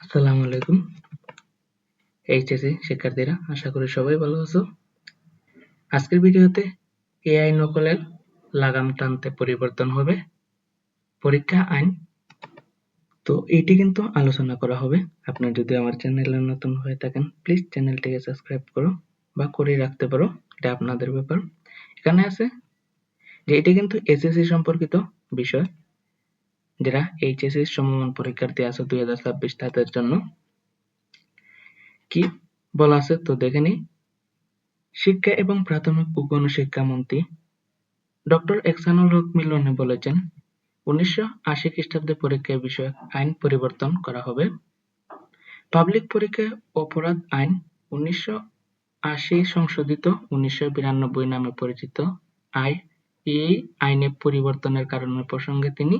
আসসালামু আলাইকুম এইচএসসি শিক্ষার্থীরা, আশা করি সবাই ভালো আছো। আজকের ভিডিওতে এআই নকলের লাগাম টানতে পরিবর্তন হবে পরীক্ষা আইন। তো এটি কিন্তু আলোচনা করা হবে। আপনি যদি আমার চ্যানেলে নতুন হয়ে থাকেন, প্লিজ চ্যানেলটিকে সাবস্ক্রাইব করো বা করে রাখতে পারো, এটা আপনাদের ব্যাপার। এখানে আছে যে এটি কিন্তু এসএসসি সম্পর্কিত বিষয়, যারা এইচএসসি সমমান পরীক্ষার্থী আছে 2026 তাদের জন্য কি বলা আছে তো দেখে নিই। শিক্ষা এবং প্রাথমিক ও গণশিক্ষা মন্ত্রী ডক্টর এহসানুল হক মিলনে বলেছেন, 1980 খ্রিস্টাব্দে পরীক্ষা বিষয়ক আইন পরিবর্তন করা হবে। পাবলিক পরীক্ষায় অপরাধ আইন 1980 সংশোধিত 1992 নামে পরিচিত এই আইনে পরিবর্তনের কারণের প্রসঙ্গে তিনি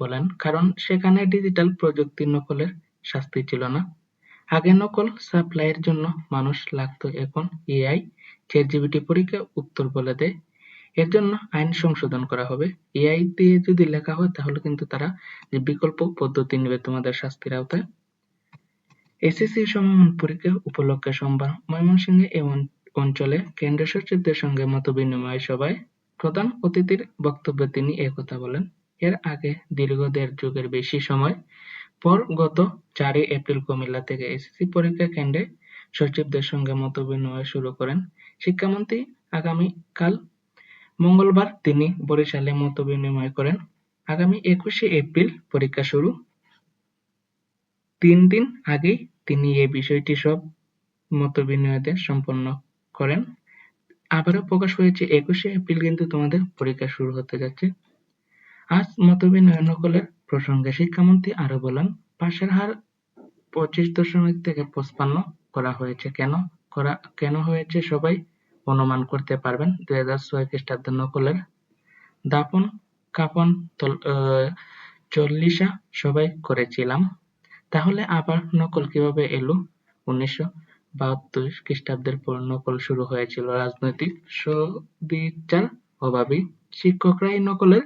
বলেন, কারণ সেখানে ডিজিটাল প্রযুক্তি নকলের শাস্তি ছিল না। আগে নকল সাপ্লাইয়ের জন্য মানুষ লাগতো, এখন এআই চ্যাটজিপিটি পরীক্ষায় উত্তর বলে দেয়। এর জন্য আইন সংশোধন করা হবে। এআই দিয়ে যদি লেখা হয় তাহলে কিন্তু তারা যে বিকল্প পদ্ধতি নেবে তোমাদের শাস্তির আওতায়। এসএসসি সমমান পরীক্ষা উপলক্ষে সোমবার ময়মনসিংহে এ অঞ্চলে কেন্দ্রীয় সচিবদের সঙ্গে মতবিনিময় সভায় প্রধান অতিথির বক্তব্যে তিনি একথা বলেন। এর আগে দীর্ঘ দেড় যুগের বেশি সময় পর গত 4 এপ্রিল কুমিল্লা থেকে এসএসসি পরীক্ষা কেন্দ্রে সচিবদের সঙ্গে মতবিনিময় শুরু করেন শিক্ষামন্ত্রী। আগামীকাল মঙ্গলবার তিনি বরিশালে মতবিনিময় করেন। আগামী 21শে এপ্রিল পরীক্ষা শুরু। 3 দিন আগেই তিনি এই বিষয়টি সব মতবিনিময় সম্পন্ন করেন। আবারও প্রকাশ হয়েছে 21শে এপ্রিল কিন্তু তোমাদের পরীক্ষা শুরু হতে যাচ্ছে। আজ মতবিনিময় নকলের প্রসঙ্গে শিক্ষামন্ত্রী আরো বলেন, পাশের হার 25 থেকে 55 করা হয়েছে। কেন হয়েছে সবাই অনুমান করতে পারবেন। 2006 খ্রিস্টাব্দে নকলের দাপন কাপন চল্লিশা সবাই করেছিলাম, তাহলে আবার নকল কিভাবে এলো? 1972 খ্রিস্টাব্দের পর নকল শুরু হয়েছিল রাজনৈতিক সদিচ্ছার অভাবেই। শিক্ষকরাই নকলের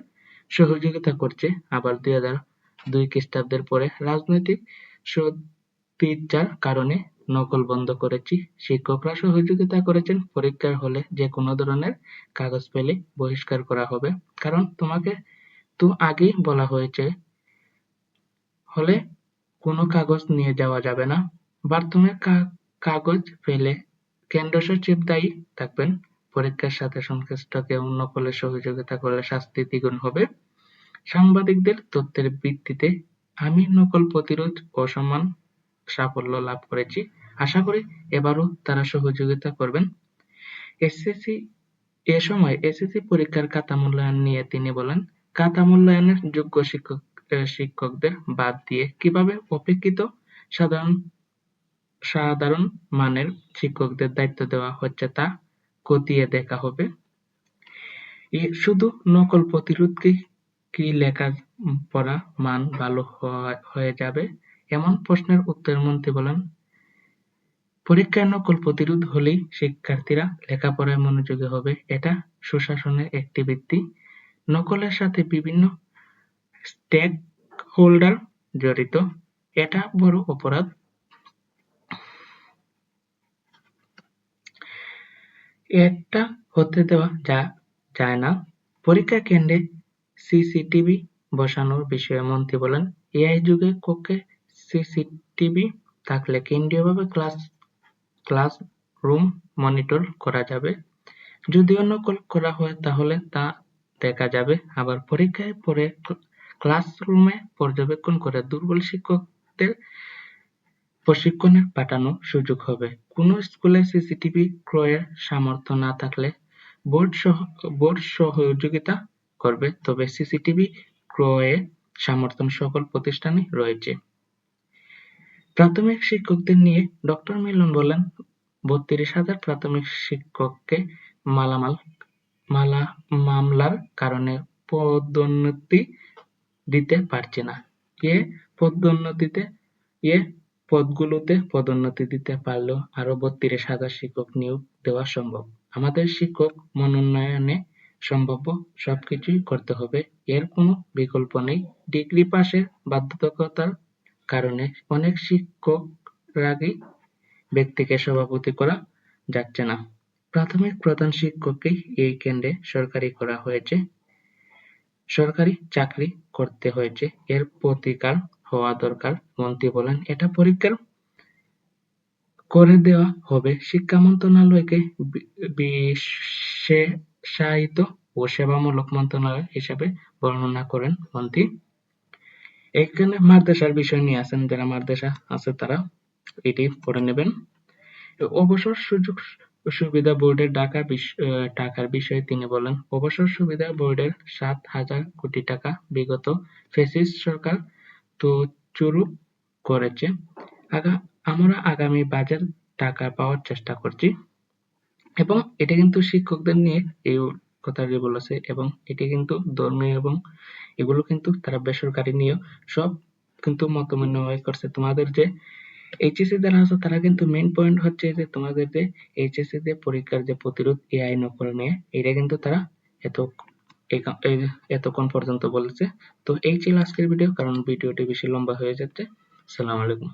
সহযোগিতা করছে। আবার 2002 খ্রিস্টাব্দের পরে রাজনৈতিক সদিচ্ছার কারণে নকল বন্ধ করেছি। শিক্ষকরা সহযোগিতা করেছেন। পরীক্ষার হলে যে কোনো ধরনের কাগজ পেলে বহিষ্কার করা হবে, কারণ তোমাকে তো আগেই বলা হয়েছে হলে কোনো কাগজ নিয়ে যাওয়া যাবে না। বাথরুমের কাগজ পেলে কেন্দ্র সচিব দায়ী থাকবেন। পরীক্ষার সাথে সংশ্লিষ্ট কেউ নকলে সহযোগিতা করলে শাস্তি দ্বিগুণ হবে। সাংবাদিকদের তথ্যের ভিত্তিতে আমি নকল প্রতিরোধ ও সমান সাফল্য লাভ করেছি। আশা করি এবারও তারা সহযোগিতা করবেন। এ সময় এসএসসি পরীক্ষার খাতা মূল্যায়ন নিয়ে তিনি বলেন, খাতা মূল্যায়নের যোগ্য শিক্ষকদের বাদ দিয়ে কিভাবে অপেক্ষিত সাধারণ মানের শিক্ষকদের দায়িত্ব দেওয়া হচ্ছে তা খতিয়ে দেখা হবে। শুধু নকল প্রতিরোধকেই কি লেখাপড়ার মান ভালো হয়ে যাবে? এমন প্রশ্নের উত্তরে মন্ত্রী বলেন, পরীক্ষায় নকল প্রতিরোধ হলেই শিক্ষার্থীরা লেখাপড়ায় মনোযোগী হবে, এটা সুশাসনের একটি ভিত্তি। নকলের সাথে বিভিন্ন স্টেক হোল্ডার জড়িত, এটা বড় অপরাধ। এটা হতে দেওয়া যায় না। পরীক্ষা কেন্দ্রে সিসিটিভি বসানোর বিষয়ে মন্ত্রী বলেন, এআই যুগে কক্ষে সিসিটিভি থাকলে কেন্দ্রীয়ভাবে ক্লাসরুম মনিটর করা যাবে। যদিও নকল করা হয় তাহলে তা দেখা যাবে। আবার পরীক্ষায় পরে ক্লাসরুমে পর্যবেক্ষণ করে দুর্বল শিক্ষকদের প্রশিক্ষণে পাঠানোর সুযোগ হবে। কোনো স্কুলে সিসিটিভি ক্রয়ের সামর্থ্য না থাকলে বোর্ড সহযোগিতা করবে, তবে সিসিটিভি ক্রয়ে সামর্থ্য সকল প্রতিষ্ঠানে রয়েছে। প্রাথমিক শিক্ষকদের নিয়ে ডক্টর মিলন বলেন, 32,000 প্রাথমিক শিক্ষককে মামলার কারণে পদোন্নতি দিতে পারছি না। এ পদগুলোতে পদোন্নতি দিতে পারলেও আরো 32,000 শিক্ষক নিয়োগ দেওয়া সম্ভব। আমাদের শিক্ষক মনোনয়নে সম্ভাব্য সবকিছুই করতে হবে, এর কোনো বিকল্প নেই। ডিগ্রি পাশের বাধ্যবাধকতার কারণে অনেক শিক্ষক রাগী ব্যক্তিকে সভাপতি করা যাচ্ছে না। প্রাথমিক প্রধান শিক্ষককেই এই কেন্দ্রে সরকারি করা হয়েছে, সরকারি চাকরি করতে হয়েছে, এর প্রতিকার হওয়া দরকার। মন্ত্রী বলেন, এটা পরীক্ষার করে দেওয়া হবে। শিক্ষা মন্ত্রণালয়কে বিশেষায়িত ও সেবামূলক মন্ত্রণালয় হিসাবে বর্ণনা করেন মন্ত্রী। এখানে মাদ্রাসার বিষয় নিয়ে আছেন, যারা মাদ্রাসা আছে তারা এটি পড়ে নেবেন। অবসর সুযোগ সুবিধা বোর্ডের টাকার বিষয়ে তিনি বলেন, অবসর সুবিধা বোর্ডের 7,000 কোটি টাকা বিগত ফ্যাসিস্ট সরকার তছরূপ করেছে। আমরা আগামী বাজেট টাকা পাওয়ার চেষ্টা করছি। এবং এটা কিন্তু শিক্ষকদের নিয়ে এই কথাটি বলেছে, এবং এটি কিন্তু ধর্মীয় এবং এগুলো কিন্তু তারা বেসরকারি নিয়ে সব কিন্তু মত বিনিময় করছে। তোমাদের যে এইচএসসি যারা আছে তারা কিন্তু মেইন পয়েন্ট হচ্ছে যে তোমাদের যে এইচএসসি তে পরীক্ষার যে প্রতিরোধ এআই নকল নিয়ে, এটা কিন্তু তারা এত এতক্ষণ পর্যন্ত বলেছে। তো এই ছিল আজকের ভিডিও, কারণ ভিডিওটি বেশি লম্বা হয়ে যাচ্ছে। আসসালামু আলাইকুম।